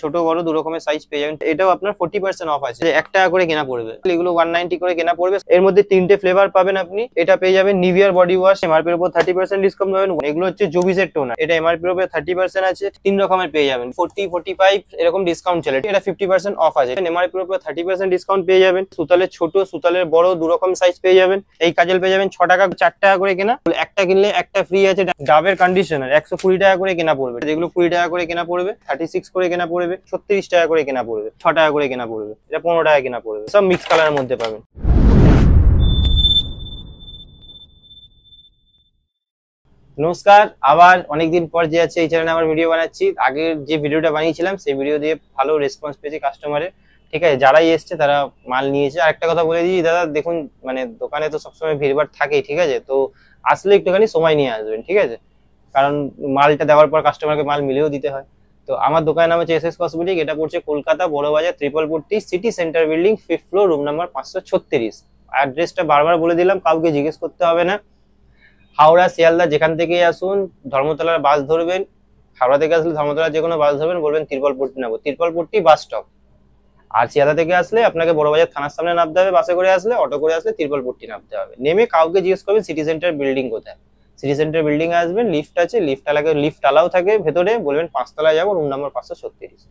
ছোট বড় দু রকমের সাইজ পেয়ে যাবেন। এটাও আপনার 40% অফ আছে, 1 টাকা করে কেনা পড়বে। এগুলো 190 করে কেনা পড়বে। এর মধ্যে 3টে ফ্লেভার পাবেন আপনি। এটা পেয়ে যাবেন নিভিয়ার বডি ওয়াশ, এমআরপি এর উপর 30% ডিসকাউন্ট পাবেন। এগুলো হচ্ছে জোভিসের টোনার, এটা এমআরপি এর উপর 30% আছে। 3 রকমের পেয়ে যাবেন, 40, 45 এরকম ডিসকাউন্ট চলে। এটা 50% অফ আছে, এমআরপি এর উপর 30% ডিসকাউন্ট পেয়ে যাবেন। সুতালের ছোট, সুতালের বড় দু রকম সাইজ পেয়ে যাবেন। এই কাজল পেয়ে যাবেন 6 টাকা, 4 টাকা করে কেনা, একটা কিনলে একটা ফ্রি আছে। ডাবের কন্ডিশনার 120 টাকা করে কেনা পড়বে, যেগুলো 20 টাকা করে কেনা পড়বে, 36 করে কেনা পড়বে, 36 টাকা করে কেনা পড়বে, 6 টাকা করে কেনা পড়বে, এটা 15 টাকা কেনা পড়বে। সব মিক্স কালারের মধ্যে পাবেন। নমস্কার, আবার অনেকদিন পর যে আছে এই চ্যানেলে আমার ভিডিও বানাচ্ছি। আগের যে ভিডিওটা বানিয়েছিলাম সেই ভিডিও দিয়ে ভালো রেসপন্স পেয়েছি কাস্টমারের। ঠিক আছে, যারাই এসছে তারা মাল নিয়েছে। আর একটা কথা বলে দিই দাদা, দেখুন মানে দোকানে তো সবসময় ভিড়ভাড় থাকেই, ঠিক আছে, তো আসলে একটুখানি সময় নিয়ে আসবেন, ঠিক আছে, কারণ মালটা দেওয়ার পর কাস্টমারকে মাল মিলেও দিতে হয়। তো আমার দোকানের নাম হচ্ছে এসএস কসমেটিক, এটা পড়ছে Kolkata Burrabazar 344 city centre building, 5th floor, room number 536। অ্যাড্রেসটা বারবার বলে দিলাম, কাউকে জিজ্ঞেস করতে হবে না। হাওড়া, শিয়ালদা যেখান থেকেই আসুন, ধর্মতলার বাস ধরবেন। হাওড়া থেকে আসলে ধর্মতলার যে কোনো বাস ধরবেন, বলবেন তিরপলপট্টি নেবো, তিরপলপট্টি বাস স্টপ। আর শিয়ালদা থেকে আসলে আপনাকে বড়বাজার থানার সামনে নামতে হবে, বাসে করে আসলে, অটো করে আসলে তিরপলপট্টি নামতে হবে। নেমে কাউকে জিজ্ঞেস করবেন সিটি সেন্টার বিল্ডিং কোথায়। সিটি সেন্টার বিল্ডিং এ আসবেন, লিফট আছে, লিফট আলাও থাকে ভেতরে, বলবেন 5 তলায় যাবো, রুম নাম্বার 536।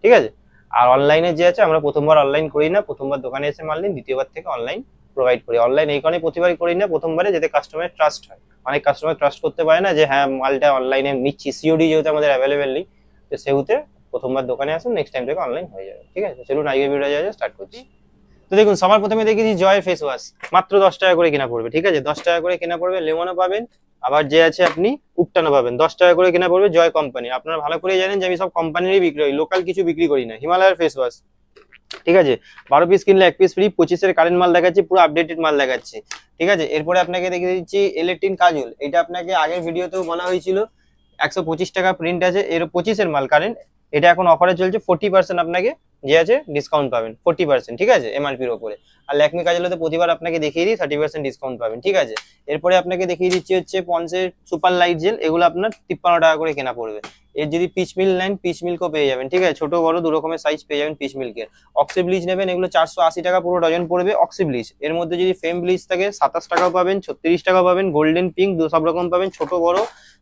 ঠিক আছে। আর অনলাইনে যে আছে, আমরা প্রথমবার অনলাইন করি না, প্রথমবার দোকানে এসে মাল নিন, দ্বিতীয়বার থেকে অনলাইন প্রোভাইড করি। অনলাইন এই কারণে প্রতিবারই করি না, প্রথমবারে যাতে কাস্টমারের ট্রাস্ট হয়। অনেক কাস্টমার ট্রাস্ট করতে পারে না যে হ্যাঁ মালটা অনলাইনে নিচ্ছি, সিওডি যেহেতু আমাদের অ্যাভেলেবেল নেই, তো সেহেতু প্রথমবার দোকানে আসুন, নেক্সট টাইম থেকে অনলাইন হয়ে যাবে। ঠিক আছে, চলুন আজকে ভিডিওটা স্টার্ট করছি। তো দেখুন, সবার প্রথমে দেখেছি জয় ফেস ওয়াশ, মাত্র 10 টাকা করে কেনা পড়বে। ঠিক আছে, 10 টাকা করে কেনা পড়বে। লেমনও পাবেন, আবার যে আছে আপনি উপটানও পাবেন। 10 টাকা করে কেনা পড়বে জয় কোম্পানি। আপনারা ভালো করে জানেন যে আমি সব কোম্পানিরই বিক্রি করি, লোকাল কিছু বিক্রি করি না। হিমালয়ের ফেস ওয়াশ, ঠিক আছে, 12 পিস কিনলে 1 পিস ফ্রি। 25-এর কারেন্ট মাল দেখাচ্ছি, পুরো আপডেটেড মাল দেখাচ্ছি। ঠিক আছে, এরপরে আপনাকে দেখে দিচ্ছি ইলেকট্রিন কাজল। এটা আপনাকে আগের ভিডিওতেও বলা হয়েছিল, 125 টাকা প্রিন্ট আছে, এর 25-এর মাল কারেন্ট। এটা এখন অফারে চলছে, 40% আপনাকে যে আছে ডিসকাউন্ট পাবেন, 40%। ঠিক আছে, এমআরপির ওপরে। আর ল্যাকমি কাজলে প্রতিবার আপনাকে দেখিয়ে দিই 30% ডিসকাউন্ট পাবেন। ঠিক আছে, এরপরে আপনাকে দেখিয়ে দিচ্ছি হচ্ছে পন্সের সুপার লাইট জেল, এগুলো আপনার 53 টাকা করে কেনা পড়বে। এর যদি পিচ মিল নেন, পিচ মিল্কও পেয়ে যাবেন। ঠিক আছে, ছোট বড় দু রকমের সাইজ পেয়ে যাবেন পিচ মিল্কের। অক্সি ব্লিচ নেবেন, এগুলো 480 টাকা পুরো ডজন পড়বে অক্সি ব্লিচ। এর মধ্যে যদি ফেম ব্লিচ থাকে 27 টাকাও পাবেন, 36 টাকা পাবেন, গোল্ডেন পিঙ্ক সব রকম পাবেন, ছোট বড়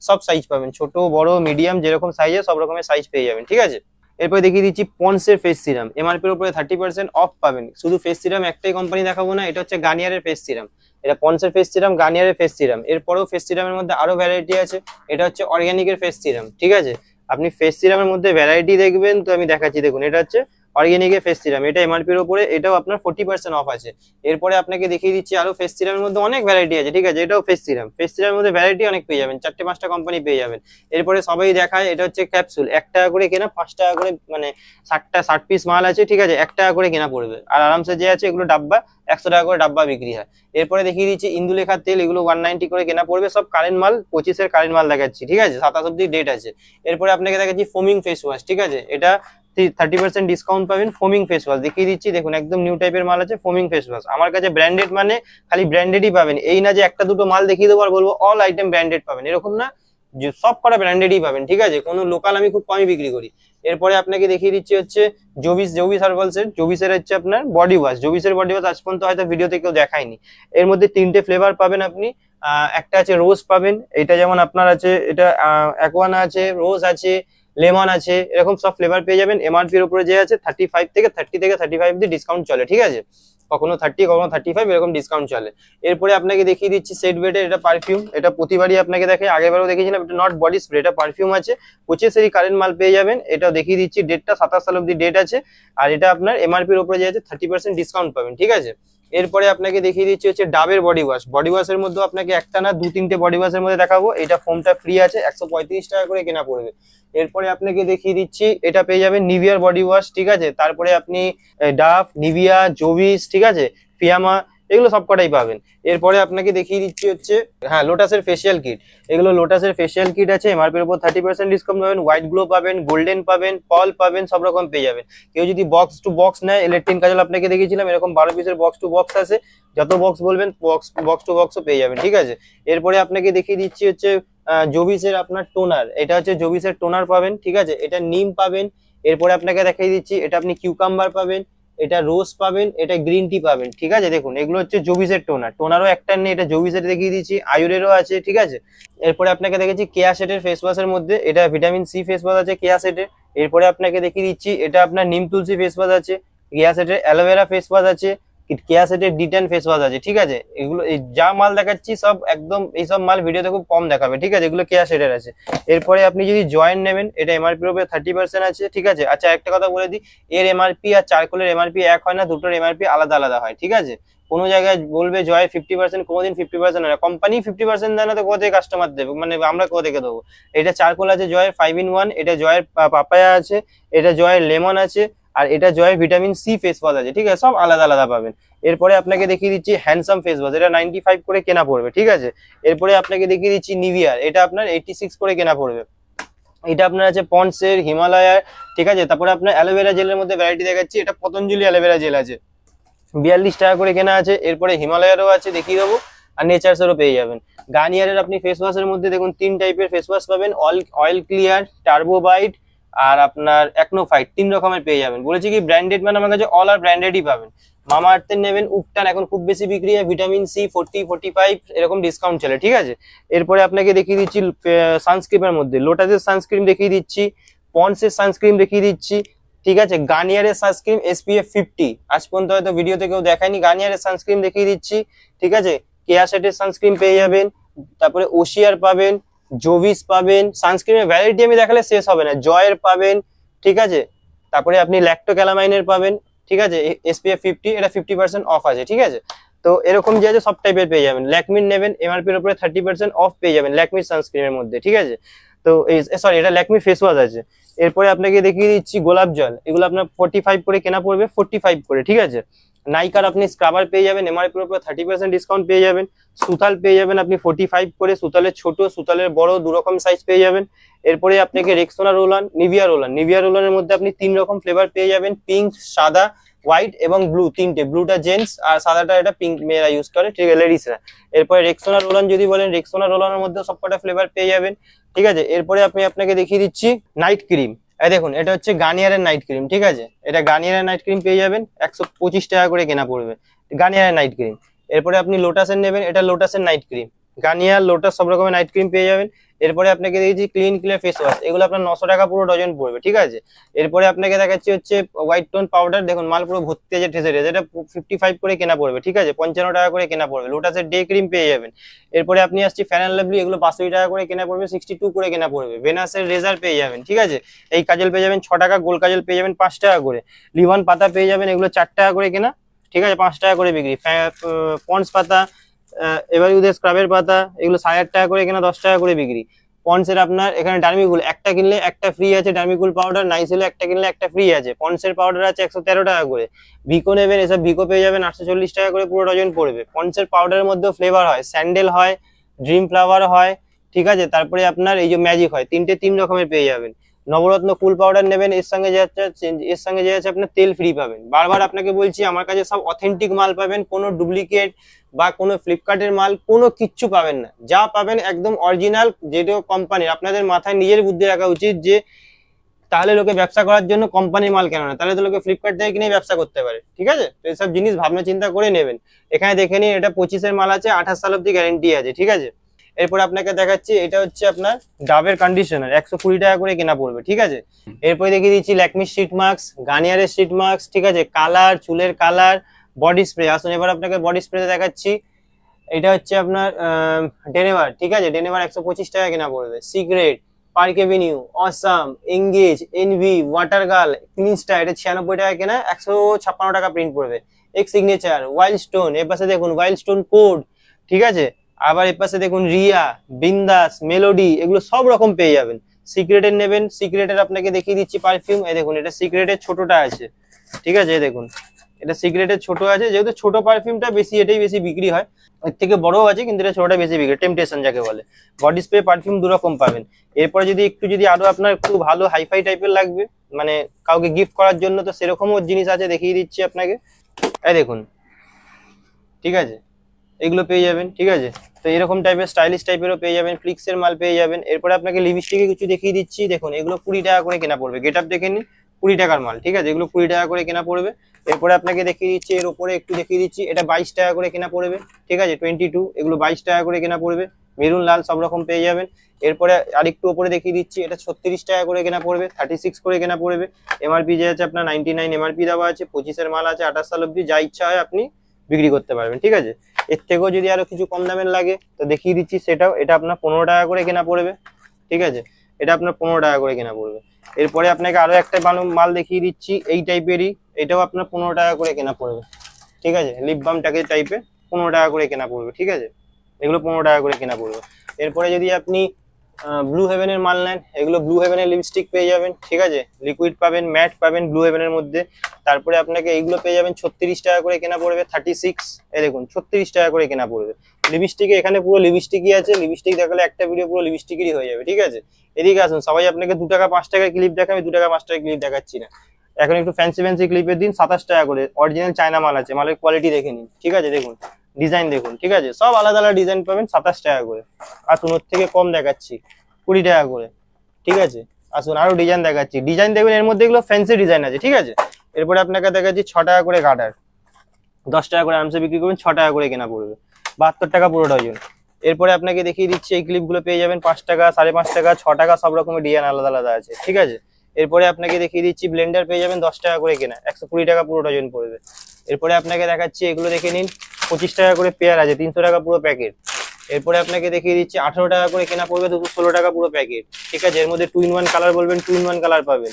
সব সাইজ পাবেন, ছোট বড় মিডিয়াম যেরকম সাইজে সব রকমের সাইজ পেয়ে যাবেন। ঠিক আছে, এরপরে দেখিয়ে দিচ্ছি পন্সের ফেস সিরাম, এমআরপির উপরে 30% অফ পাবেন। শুধু ফেস সিরাম একটাই কোম্পানি দেখাবো না, এটা হচ্ছে গার্নিয়ারের ফেস সিরাম। এটা পন্সের ফেস সিরাম, গার্নিয়ারের ফেস সিরাম। এরপরেও ফেস সিরামের মধ্যে আরো ভ্যারাইটি আছে, এটা হচ্ছে অর্গানিকের ফেস সিরাম। ঠিক আছে, আপনি ফেস সিরামের মধ্যে ভ্যারাইটি দেখবেন, তো আমি দেখাচ্ছি। দেখুন, এটা হচ্ছে অর্গানিকের ফেস সিরাম, এটা এমআরপির উপরে, এটাও আপনার 40% অফ আছে। এরপরে আপনাকে দেখিয়ে দিচ্ছি আরো ফেস সিরামের মধ্যে অনেক ভ্যারাইটি আছে। ঠিক আছে, এটাও ফেস সিরাম, ফেস সিরামের মধ্যে ভ্যারাইটি অনেক পেয়ে যাবেন, 4-5টা কোম্পানি পেয়ে যাবেন। এরপরে সবাই দেখায়, এটা হচ্ছে ক্যাপসুল, 1 টাকা করে কেনা, 5 টাকা করে, মানে 60 পিস মাল আছে। ঠিক আছে, 1 টাকা করে কেনা পড়বে। আর আরামসে যে আছে এগুলো ডাব্বা 100 টাকা করে ডাব্বা বিক্রি হয়। এরপরে দেখিয়ে দিচ্ছি ইন্দুলেখার তেল, এগুলো 190 করে কেনা পড়বে। সব কারেন্ট মাল, 25-এর কারেন্ট মাল দেখাচ্ছি। ঠিক আছে, 27 অব্দি ডেট আছে। এরপরে আপনাকে দেখাচ্ছি ফোমিং ফেস ওয়াশ। ঠিক আছে, এটা 30% ডিসকাউন্ট পাবেন। ফোমিং ফেস ওয়াশ দেখিয়ে দিচ্ছি, দেখুন একদম নিউ টাইপের মাল আছে ফোমিং ফেস ওয়াশ। আমার কাছে ব্র্যান্ডেড মানে খালি ব্র্যান্ডেডই পাবেন, এই না যে একটা দুটো মাল দেখিয়ে দেবো আর বলবো অল আইটেম ব্র্যান্ডেড পাবেন, এরকম না, যে সব কটা ব্র্যান্ডেডই পাবেন। ঠিক আছে, কোনো লোকাল আমি খুব কমই বিক্রি করি। এরপরে আপনাকে দেখিয়ে দিচ্ছি হচ্ছে জোভিস হার্বালসের, জোভিসের হচ্ছে আপনার বডি ওয়াশ। জোভিসের বডি ওয়াশ আজ পর্যন্ত হয়তো ভিডিওতে কেউ দেখায়নি। এর মধ্যে 3টে ফ্লেভার পাবেন আপনি। একটা আছে রোজ পাবেন, এটা যেমন আপনার আছে, এটা অ্যাকোয়ানা আছে, রোজ আছে, লেমন আছে, এরকম সব ফ্লেভার পেয়ে যাবেন। এমআরপি এর উপরে যে আছে 30 থেকে 35 অব্দি ডিসকাউন্ট চলে। ঠিক আছে, কখনো 30, কখনো 35 এরকম ডিসকাউন্ট চলে। এরপরে আপনাকে দেখিয়ে দিচ্ছি সেট বেডের, এটা পারফিউম, এটা প্রতিবারই আপনাকে দেখে, আগেরবারও দেখিয়েছিলাম। এটা নট বডি স্প্রে, এটা পারফিউম আছে, 25-এরই কারেন্ট মাল পেয়ে যাবেন। এটাও দেখিয়ে দিচ্ছি, ডেটটা 27 সাল অব্দি ডেট আছে। আর এটা আপনার এমআরপি এর উপরে যে আছে 30% ডিসকাউন্ট পাবেন। ঠিক আছে, এরপরে আপনাকে দেখিয়ে দিচ্ছি হচ্ছে ডাবের বডি ওয়াশ। বডি ওয়াশের মধ্যে আপনাকে একটা না 2-3টে বডি ওয়াশের মধ্যে দেখাবো। এটা ফোমটা ফ্রি আছে, 135 টাকা করে কেনা পড়বে। এরপরে আপনাকে দেখিয়ে দিচ্ছি, এটা পেয়ে যাবেন নিভিয়ার বডি ওয়াশ। ঠিক আছে, তারপরে আপনি ডাভ, নিভিয়া, জোভিস, ঠিক আছে, ফিয়ামা, এগুলো সব কটাই পাবেন। এরপরে আপনাকে দেখিয়ে দিচ্ছি হচ্ছে হ্যাঁ লোটাসের ফেসিয়াল কিট। এগুলো লোটাসের ফেসিয়াল কিট আছে, এমআরপির উপর 30% ডিসকাউন্ট পাবেন। হোয়াইট গ্লো পাবেন, গোল্ডেন পাবেন, পল পাবেন, সব রকম পেয়ে যাবেন। কেউ যদি বক্স টু বক্স নেয়, ইলেকট্রিন কাজল আপনাকে দেখিয়েছিলাম, এরকম 12 পিসের বক্স টু বক্স আছে, যত বক্স বলবেন বক্স টু বক্সও পেয়ে যাবেন। ঠিক আছে, এরপরে আপনাকে দেখিয়ে দিচ্ছি হচ্ছে জোভিসের আপনার টোনার, এটা হচ্ছে জোভিসের টোনার পাবেন। ঠিক আছে, এটা নিম পাবেন, এরপরে আপনাকে দেখিয়ে দিচ্ছি, এটা আপনি কিউকাম্বার পাবেন, এটা রোজ পাবেন, এটা গ্রিন টি পাবেন। ঠিক আছে, দেখুন এগুলো হচ্ছে জোভিসের টোনার, টোনারও একটা নেই, এটা জোভিসের দেখিয়ে দিচ্ছি, আয়ুরেরও আছে। ঠিক আছে, এরপরে আপনাকে দেখেছি কেয়া সেটের ফেস ওয়াশের মধ্যে, এটা ভিটামিন সি ফেস ওয়াশ আছে কেয়া সেটের। এরপরে আপনাকে দেখিয়ে দিচ্ছি, এটা আপনার নিম তুলসী ফেস ওয়াশ আছে, কেয়া সেটের অ্যালোভেরা ফেস ওয়াশ আছে, কেয়া সেটের ডিটেন ফেস ওয়াশ আছে। ঠিক আছে, এগুলো যা মাল দেখাচ্ছি সব একদম এইসব মাল ভিডিওতে খুব কম দেখাবে। ঠিক আছে, এগুলো কেয়া সেটের আছে। এরপরে আপনি যদি জয়েন্ট নেবেন, এটা এমআরপি উপরে 30% আছে। ঠিক আছে, আচ্ছা একটা কথা বলে দিই, এর এমআরপি আর চারকোলের এমআরপি এক হয় না, দুটোর এমআরপি আলাদা আলাদা হয়। ঠিক আছে, কোনো জায়গায় বলবে জয়ের 50%, কোনোদিন 50% হয় না, কোম্পানি 50% দেয় না, তো কোথা থেকে কাস্টমার দেবে, মানে আমরা কোথা থেকে দেবো। এটা চারকোল আছে জয়ের 5 in 1, এটা জয়ের পাপায়া আছে, এটা জয়ের লেমন আছে, আর এটা জয়ের ভিটামিন সি ফেস ওয়াশ আছে। ঠিক আছে, সব আলাদা আলাদা পাবেন। এরপরে আপনাকে দেখিয়ে দিচ্ছি হ্যান্ডসাম ফেস ওয়াশ, এটা 95 করে কেনা পড়বে। ঠিক আছে, এরপরে আপনাকে দেখিয়ে দিচ্ছি নিভিয়ার, এটা আপনার 86 করে কেনা পড়বে। এটা আপনার আছে পন্ডসের, হিমালয়ার। ঠিক আছে, তারপরে আপনার অ্যালোভেরা জেলের মধ্যে ভ্যারাইটি দেখাচ্ছি, এটা পতঞ্জলি অ্যালোভেরা জেল আছে, 42 টাকা করে কেনা আছে। এরপরে হিমালয়ারও আছে, দেখিয়ে দেবো, আর নেচার্সেরও পেয়ে যাবেন। গার্নিয়ারের আপনি ফেস ওয়াশের মধ্যে দেখুন 3 টাইপের ফেস ওয়াশ পাবেন, অয়েল ক্লিয়ার, টার্বোবাইট, আর আপনার অ্যাকনোফাইট, 3 রকমের পেয়ে যাবেন। বলেছি কি ব্র্যান্ডেড, মানে আমার কাছে অল আর ব্র্যান্ডেডই পাবেন। মামা আর্থের নেবেন, উপটান এখন খুব বেশি বিক্রি হয়, ভিটামিন সি 40-45 এরকম ডিসকাউন্ট চলে। ঠিক আছে, এরপরে আপনাকে দেখিয়ে দিচ্ছি সানস্ক্রিমের মধ্যে, লোটাসের সানস্ক্রিন দেখিয়ে দিচ্ছি, পন্ডসের সানস্ক্রিন দেখিয়ে দিচ্ছি। ঠিক আছে, গার্নিয়ারের সানস্ক্রিন SPF 50, আজ পর্যন্ত হয়তো ভিডিওতে কেউ দেখায়নি, গার্নিয়ারের সানস্ক্রিন দেখিয়ে দিচ্ছি। ঠিক আছে, কেয়া সেটের সানস্ক্রিন পেয়ে যাবেন, তারপরে ওশিয়ার পাবেন, জোভিস পাবেন, সানস্ক্রিনের ভ্যারাইটি আমি দেখালে শেষ হবে না, জয়ের পাবেন। ঠিক আছে, তারপরে আপনি ল্যাক্টোক্যালামাইনের পাবেন। ঠিক আছে, SPF 50, এটা 50% অফ আছে। ঠিক আছে, তো এরকম যে আছে সব টাইপের পেয়ে যাবেন। ল্যাকমির নেবেন, এমআরপির উপরে 30% অফ পেয়ে যাবেন ল্যাকমির সানস্ক্রিনের মধ্যে। ঠিক আছে, তো সরি, এটা ল্যাকমির ফেস ওয়াশ আছে। এরপরে আপনাকে দেখিয়ে দিচ্ছি গোলাপ জল, এগুলো আপনার 45 করে কেনা পড়বে, 45 করে। ঠিক আছে, নাইকার আপনি স্ক্রাবার পেয়ে যাবেন, এমআরপির উপরে 30% ডিসকাউন্ট পেয়ে যাবেন। সুতাল পেয়ে যাবেন আপনি 45 করে, সুতালের ছোট, সুতালের বড়, 2 রকম সাইজ পেয়ে যাবেন। এরপরে আপনাকে রেক্সোনা রোলান, নিভিয়া রোলানের মধ্যে আপনি 3 রকম ফ্লেভার পেয়ে যাবেন, পিঙ্ক, সাদা, হোয়াইট এবং ব্লু, 3টে, ব্লুটা জেন্টস আর সাদাটা এটা পিঙ্ক মেয়েরা ইউজ করে, ঠিক আছে, লেডিসরা। এরপরে রেক্সোনা রোলান যদি বলেন, রেক্সোনা রোলানের মধ্যে সবকটা ফ্লেভার পেয়ে যাবেন। ঠিক আছে, এরপরে আপনাকে দেখিয়ে দিচ্ছি নাইট ক্রিম, এই দেখুন এটা হচ্ছে গার্নিয়ারের নাইট ক্রিম। ঠিক আছে, এটা গার্নিয়ারের নাইট ক্রিম পেয়ে যাবেন, 125 টাকা করে কেনা পড়বে গার্নিয়ারের নাইট ক্রিম। এরপরে আপনি লোটাসের নেবেন, এটা লোটাসের নাইট ক্রিম, গার্নিয়ার, লোটাস সব রকমের নাইট ক্রিম পেয়ে যাবেন। এরপরে আপনাকে দেখেছি ক্লিন ক্লিয়ার ফেস ওয়াশ, এগুলো আপনার 900 টাকা পুরো ডজন পড়বে। ঠিক আছে, এরপরে আপনাকে দেখাচ্ছি হচ্ছে হোয়াইট টোন পাউডার, দেখুন মাল পুরো ভর্তি আছে ঠেসে ঠেসে, এটা 55 করে কেনা পড়বে। ঠিক আছে, 55 টাকা করে কেনা পড়বে। লোটাসের ডে ক্রিম পেয়ে যাবেন। এরপরে আপনি আসছি ফ্যান অ্যান্ড লাভলি, এগুলো 500 টাকা করে কেনা পড়বে, 62 করে কেনা পড়বে। ভেনাসের রেজার পেয়ে যাবেন। ঠিক আছে, এই কাজল পেয়ে যাবেন 6 টাকা, গোল কাজল পেয়ে যাবেন 5 টাকা করে, লিভান পাতা পেয়ে যাবেন, এগুলো 4 টাকা করে কেনা। ঠিক আছে, 5 টাকা করে বিক্রি। পন্ডস পাতা, এবার ওদের স্ক্রাবের পাতা, এগুলো 8.5 টাকা করে কেনা, 10 টাকা করে বিক্রি। পন্ডসের আপনার এখানে ডার্মিকুল, একটা কিনলে একটা ফ্রি আছে, ডার্মিকুল পাউডার। নাইসিলে একটা কিনলে একটা ফ্রি আছে। পন্ডসের পাউডার আছে 113 টাকা করে। ভিকো নেবেন, এসব ভিকো পেয়ে যাবেন 840 টাকা করে পুরো ডজন পড়বে। পন্ডসের পাউডারের মধ্যেও ফ্লেভার হয়, স্যান্ডেল হয়, ড্রিম ফ্লাওয়ার হয়। ঠিক আছে, তারপরে আপনার এই যে ম্যাজিক হয়, 3 রকমের পেয়ে যাবেন। নবরত্ন কুল পাউডার নেবেন, এর সঙ্গে যে আছে আপনার তেল ফ্রি পাবেন। বারবার আপনাকে বলছি, আমার কাছে সব অথেন্টিক মাল পাবেন, কোনো ডুপ্লিকেট বা কোনো ফ্লিপকার্টের মাল কোনো কিচ্ছু পাবেন না, যা পাবেন একদম অরিজিনাল, যেটা কোম্পানির। আপনাদের মাথায় নিজের বুদ্ধি রাখা উচিত যে তাহলে লোকে ব্যবসা করার জন্য কোম্পানির মাল কেন না, তাহলে তো লোকে ফ্লিপকার্ট থেকে কিনে ব্যবসা করতে পারে। ঠিক আছে, তো এইসব জিনিস ভাবনা চিন্তা করে নেবেন। এখানে দেখে নিন, এটা 25-এর মাল আছে, 28 সাল অব্দি গ্যারেন্টি আছে। ঠিক আছে, এরপর আপনাকে দেখাচ্ছি, এটা হচ্ছে আপনার ডাবের কন্ডিশনার, 120 টাকা করে কেনা পড়বে। ঠিক আছে, এরপরে দেখিয়ে দিচ্ছি ল্যাকমি স্ট্রিট মাস্ক, গার্নিয়ারের স্ট্রিট মাস্ক। ঠিক আছে, কালার, চুলের কালার, বডি স্প্রে। আসুন এবার আপনাকে বডি স্প্রে দেখাচ্ছি, এটা হচ্ছে আপনার ডেনেভার। ঠিক আছে, ডেনেভার 125 টাকা কেনা পড়বে। Secret, Park Avenue, awesome, Engage, Envy, water girl, ক্লিনস্টার, এটা 96 টাকা কেনা, 156 টাকা প্রিন্ট পড়বে। এক্স সিগনেচার, ওয়াইল্ড স্টোন, এর পাশে দেখুন ওয়াইল্ড স্টোন কোড। ঠিক আছে, আবার এর পাশে দেখুন রিয়া, বিন্দাস, মেলোডি, এগুলো সব রকম পেয়ে যাবেন। সিক্রেটের নেবেন, সিক্রেটের আপনাকে দেখিয়ে দিচ্ছি পারফিউম, এই দেখুন এটা সিক্রেটের ছোটটা আছে। ঠিক আছে, দেখুন এটা সিক্রেটের ছোট আছে, যেহেতু ছোট পারফিউমটা বেশি, এটাই বেশি বিক্রি হয়। এর থেকে বড়ও আছে, কিন্তু এটা ছোটটা বেশি বিক্রি, টেম্পটেশন যাকে বলে। বডি স্প্রে, পারফিউম 2 রকম পাবেন। এরপরে যদি আরো আপনার একটু ভালো হাইফাই টাইপের লাগবে, মানে কাউকে গিফট করার জন্য, তো সেরকমও জিনিস আছে, দেখিয়ে দিচ্ছি আপনাকে, এই দেখুন। ঠিক আছে, এগুলো পেয়ে যাবেন। ঠিক আছে, তো এরকম টাইপের স্টাইলিশ টাইপেরও পেয়ে যাবেন, ফ্লিক্সের মাল পেয়ে যাবেন। এরপরে আপনাকে লিপস্টিকে কিছু দেখিয়ে দিচ্ছি, দেখুন এগুলো 20 টাকা করে কেনা পড়বে। গেট আপ দেখে নিন, 20 টাকার মাল, ঠিক আছে, এগুলো 20 টাকা করে কেনা পড়বে। এরপরে আপনাকে দেখিয়ে দিচ্ছি, এর উপরে একটু দেখিয়ে দিচ্ছি, এটা 22 টাকা করে কেনা পড়বে, ঠিক আছে, 22, এগুলো 22 টাকা করে কেনা পড়বে, মেরুন লাল সব রকম পেয়ে যাবেন। এরপরে আরেকটু উপরে দেখিয়ে দিচ্ছি, এটা 36 টাকা করে কেনা পড়বে, 36 করে কেনা পড়বে। এমআরপি যে আছে আপনার 99 এমআরপি দেওয়া আছে, 25-এর মাল আছে, 28 সাল অব্দি, যা ইচ্ছা হয় আপনি বিক্রি করতে পারবেন, ঠিক আছে। এর থেকেও যদি আরো কিছু কম দামের লাগে তো দেখিয়ে দিচ্ছি সেটাও, এটা আপনার 15 টাকা করে কেনা পড়বে, ঠিক আছে, এটা আপনার 15 টাকা করে কেনা পড়বে। এরপরে আপনাকে আরো একটা মাল দেখিয়ে দিচ্ছি এই টাইপেরই, এটাও আপনার 15 টাকা করে কেনা পড়বে, ঠিক আছে, লিপ বাম টাইপের 15 টাকা করে কেনা পড়বে, ঠিক আছে, এগুলো 15 টাকা করে কেনা পড়বে। এরপরে যদি আপনি ব্লু হেভেনের মাল নেন, এগুলো ব্লু হেভেনের লিপস্টিক পেয়ে যাবেন, ঠিক আছে, লিকুইড পাবেন, ম্যাট পাবেন ব্লু হেভেনের মধ্যে। তারপরে আপনাকে এইগুলো পেয়ে যাবেন 36 টাকা করে কেনা পড়বে, 36, এই দেখুন 36 টাকা করে কেনা পড়বে। লিপস্টিকে এখানে পুরো লিপস্টিকই আছে, লিপস্টিক দেখালে একটা ভিডিও পুরো লিপস্টিকেরই হয়ে যাবে, ঠিক আছে। এদিকে আসুন, সবাই আপনাকে 2 টাকা 5 টাকার ক্লিপ দেখাবে, 2 টাকা 5 টাকার ক্লিপ দেখাচ্ছি না, এখন একটু ফ্যান্সি ক্লিপের দিন। 27 টাকা করে অরিজিনাল চায়না মাল আছে, মালের কোয়ালিটি দেখে নিন, ঠিক আছে, দেখুন ডিজাইন দেখুন, ঠিক আছে, সব আলাদা আলাদা ডিজাইন পাবেন 27 টাকা করে। আসুন ওর থেকে কম দেখাচ্ছি, 20 টাকা করে, ঠিক আছে। আসুন আরো ডিজাইন দেখাচ্ছি, ডিজাইন দেখবেন এর মধ্যে এগুলো ফ্যান্সি ডিজাইন আছে, ঠিক আছে। এরপরে আপনাকে দেখাচ্ছি 6 টাকা করে গার্ডার, 10 টাকা করে আরামসে বিক্রি করবেন, 6 টাকা করে কেনা পড়বে, 72 টাকা পুরো ডজন। এরপরে আপনাকে দেখিয়ে দিচ্ছি এই ক্লিপগুলো পেয়ে যাবেন 5 টাকা, 5.5 টাকা, 6 টাকা, সব রকমের ডিজাইন আলাদা আলাদা আছে, ঠিক আছে। এরপরে আপনাকে দেখিয়ে দিচ্ছি ব্লেন্ডার পেয়ে যাবেন 10 টাকা করে কেনা, 120 টাকা পুরো ডজন পড়বে। এরপরে আপনাকে দেখাচ্ছি এগুলো দেখে নিন, 25 টাকা করে পেয়ার আছে, 300 টাকা পুরো প্যাকেট। এরপরে আপনাকে দেখিয়ে দিচ্ছি 18 টাকা করে কেনা পড়বে, 216 টাকা পুরো প্যাকেট, ঠিক আছে। এর মধ্যে 2-in-1 কালার বলবেন, 2-in-1 কালার পাবেন,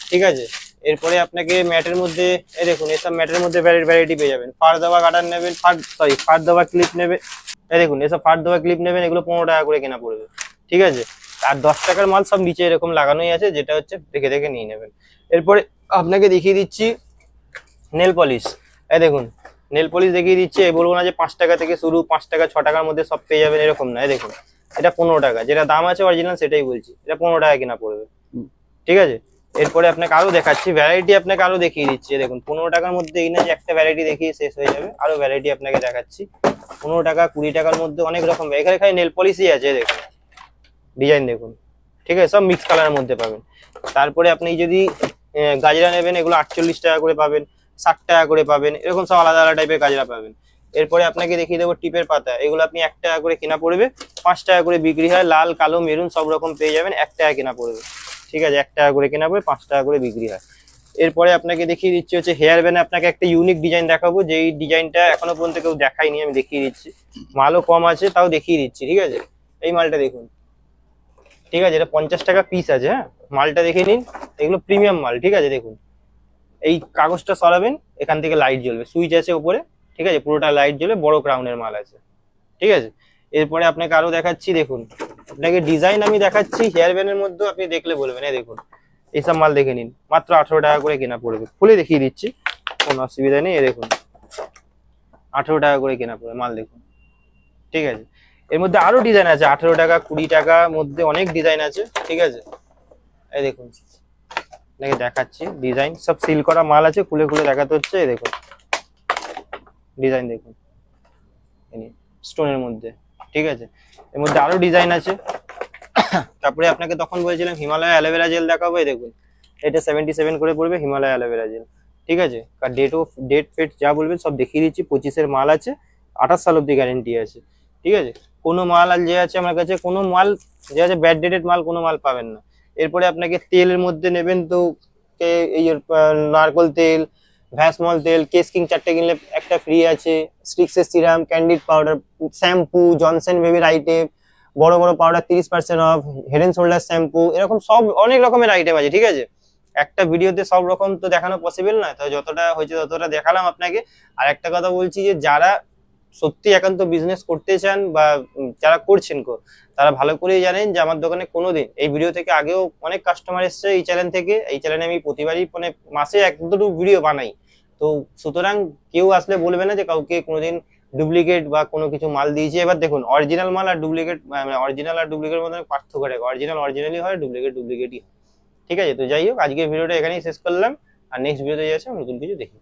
ঠিক আছে। এরপরে আপনাকে ম্যাটের মধ্যে এই দেখুন, এসব ম্যাটের মধ্যে ভ্যারাইটি পেয়ে যাবেন। ফার দেওয়া গার্ডার নেবেন, ফার দেওয়া ক্লিপ নেবে, এই দেখুন এসব ফার দেওয়া ক্লিপ নেবেন, এগুলো 15 টাকা করে কেনা পড়বে, ঠিক আছে। আর 10 টাকার মাল সব নিচে এরকম লাগানোই আছে, যেটা হচ্ছে দেখে দেখে নিয়ে নেবেন। এরপরে আপনাকে দেখিয়ে দিচ্ছি নেল পলিশ, এই দেখুন নেল পলিশ দেখিয়ে দিচ্ছি, এই বলবো না যে 5 টাকা থেকে শুরু, 5 টাকা 6 টাকার মধ্যে সব পেয়ে যাবেন, এরকম না, এই দেখুন এটা 15 টাকা, যেটা দাম আছে অরিজিনাল সেটাই বলছি, এটা 15 টাকা কেনা পড়বে, ঠিক আছে। এরপরে আপনাকে আরো দেখাচ্ছি ভ্যারাইটি, আপনাকে আরো দেখিয়ে দিচ্ছি, দেখুন 15 টাকার মধ্যে এই না যে একটা ভ্যারাইটি দেখিয়ে শেষ হয়ে যাবে, আরো ভ্যারাইটি আপনাকে দেখাচ্ছি। 15 টাকা 20 টাকার মধ্যে অনেক রকম, এখানে খালি নেল পলিশই আছে, দেখুন ডিজাইন দেখুন, ঠিক আছে, সব মিক্স কালারের মধ্যে পাবেন। তারপরে আপনি যদি গাজরা নেবেন, এগুলো 48 টাকা করে পাবেন, 60 টাকা করে পাবেন, এরকম সব আলাদা আলাদা টাইপের গাজরা পাবেন। এরপরে আপনাকে দেখিয়ে দেবো টিপের পাতা, এগুলো আপনি 1 টাকা করে কেনা পড়বে, 5 টাকা করে বিক্রি হয়, লাল কালো মেরুন সব রকম পেয়ে যাবেন, 1 টাকা কেনা পড়বে, ঠিক আছে, 1 টাকা করে কেনা পড়বে, 5 টাকা করে বিক্রি হয়। এরপরে আপনাকে দেখিয়ে দিচ্ছি হচ্ছে হেয়ার ব্যান্ড, আপনাকে একটা ইউনিক ডিজাইন দেখাবো, যেই ডিজাইনটা এখনো পর্যন্ত কেউ দেখায়নি, আমি দেখিয়ে দিচ্ছি, মালও কম আছে তাও দেখিয়ে দিচ্ছি, ঠিক আছে। এই মালটা দেখুন, ঠিক আছে, এটা 50 টাকা পিস আছে, হ্যাঁ, মালটা দেখে নিন, এগুলো প্রিমিয়াম মাল, ঠিক আছে। দেখুন এই কাগজটা সরাবেন, এখান থেকে লাইট জ্বলবে, সুইচ আছে উপরে, ঠিক আছে, পুরোটা লাইট জ্বলবে, বড় ক্রাউনের মাল আছে, ঠিক আছে। এরপরে আপনাকে আরো দেখাচ্ছি, দেখুন আপনাকে ডিজাইন আমি দেখাচ্ছি হেয়ার ব্যান্ডের মধ্যে, আপনি দেখলে বলবেন, এই দেখুন এইসব মাল দেখে নিন, মাত্র 18 টাকা করে কেনা পড়বে, খুলে দেখিয়ে দিচ্ছি, কোনো অসুবিধা নেই, এই দেখুন 18 টাকা করে কেনা পড়বে মাল, দেখুন, ঠিক আছে। এর মধ্যে আরো ডিজাইন আছে, 18 টাকা 20 টাকার মধ্যে অনেক ডিজাইন আছে, ঠিক আছে। এই দেখুন আপনাকে দেখাচ্ছি ডিজাইন, সব সিল করা মাল আছে, খুলে খুলে দেখাতে হচ্ছে, এই দেখুন ডিজাইন দেখুন স্টোনের মধ্যে, ঠিক আছে। এর মধ্যে আরো ডিজাইন আছে। তারপরে আপনাকে তখন বলেছিলাম হিমালয় অ্যালোভেরা জেল দেখাবো, এই দেখুন এটা 77 করে পড়বে হিমালয় অ্যালোভেরা জেল, ঠিক আছে। আর ডেট ফেট যা বলবেন সব দেখিয়ে দিচ্ছি, 25-এর মাল আছে, 28 সাল অব্দি গ্যারেন্টি আছে, ঠিক আছে। কোনো মাল আর যে আছে আমার কাছে, কোনো মাল যে আছে ব্যাড ডেটেড মাল কোনো মাল পাবেন না। এরপরে আপনাকে তেলের মধ্যে নেবেন তো এই নারকল তেল, ভ্যাসমল তেল, কেস কিং 4টে কিনলে একটা ফ্রি আছে, স্ট্রিক্সের serum, candid powder, shampoo, Johnson বেবির আইটেম, বড় বড় powder 30% off, Head and Shoulder shampoo, এরকম সব অনেক রকমের আইটেম আছে, ঠিক আছে। একটা ভিডিওতে সব রকম তো দেখানো পসিবল না, তো যতটা হয়েছে ততটা দেখালাম আপনাকে। আর একটা কথা বলছি যে যারা সত্যি একান্ত বিজনেস করতে চান বা যারা করছেন তারা ভালো করেই জানেন যে আমার দোকানে কোনোদিন, এই ভিডিও থেকে আগেও অনেক কাস্টমার এসছে এই চ্যানেল থেকে, এই চ্যানেলে আমি প্রতিবারই মানে মাসে 1-2 ভিডিও বানাই, তো সুতরাং কেউ আসলে বলবে না যে কাউকে কোনোদিন ডুপ্লিকেট বা কোনো কিছু মাল দিয়েছে। এবার দেখুন অরিজিনাল মাল আর ডুপ্লিকেট, মানে অরিজিনাল আর ডুপ্লিকেট মধ্যে পার্থক্য থাকে, অরিজিনাল অরিজিনালি হয়, ডুপ্লিকেট ডুপ্লিকেটই, ঠিক আছে। তো যাই হোক আজকের ভিডিওটা এখানেই শেষ করলাম, আর নেক্সট ভিডিওতে যাচ্ছে নতুন কিছু দেখি।